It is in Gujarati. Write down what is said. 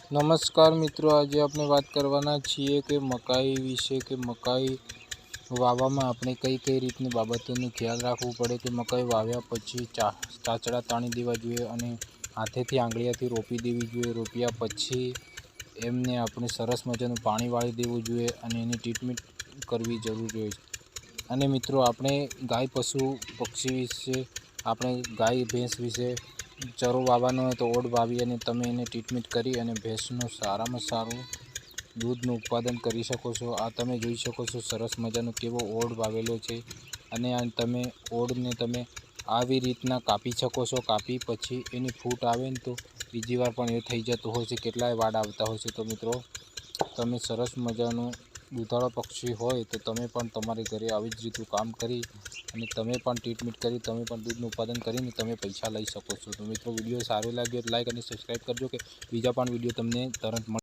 નમસ્કાર મિત્રો, આજે આપણે વાત કરવાના છીએ કે મકાઈ વિશે કે મકાઈ વાવવામાં આપણે કઈ કઈ રીતની બાબતોનું ખ્યાલ રાખવું પડે કે મકાઈ વાવ્યા પછી ચાચડા તાણી દેવા જોઈએ અને હાથેથી આંગળીયાથી રોપી દેવી જોઈએ। રોપ્યા પછી એમને આપણે સરસ મજાનું પાણી વાળી દેવું જોઈએ અને એની ટ્રીટમેન્ટ કરવી જરૂરી હોય છે। અને મિત્રો, આપણે ગાય પશુ પક્ષી વિશે, આપણે ગાય ભેંસ વિશે ચરો વાવવાનો હોય તો ઓડ વાવી અને તમે એને ટ્રીટમેન્ટ કરી અને ભેંસનું સારામાં સારું દૂધનું ઉત્પાદન કરી શકો છો। આ તમે જોઈ શકો છો સરસ મજાનો કેવો ઓડ વાવેલો છે અને આ તમે ઓડને તમે આવી રીતના કાપી શકો છો। કાપી પછી એની ફૂટ આવે ને તો બીજી વાર પણ એ થઈ જતું હોય છે, કેટલાય વાડ આવતા હોય છે। તો મિત્રો, તમે સરસ મજાનું દૂધાળા પક્ષી હોય તો તમે પણ તમારી ઘરે આવી જ રીતનું કામ કરી અને તમે પણ ટ્રીટમેન્ટ કરી તમે પણ દૂધનું ઉત્પાદન કરીને તમે પૈસા લઈ શકો છો। તો મિત્રો, વિડીયો સારો લાગ્યો તો લાઈક અને સબસ્ક્રાઈબ કરજો કે બીજા પણ વિડીયો તમને તરત મળે।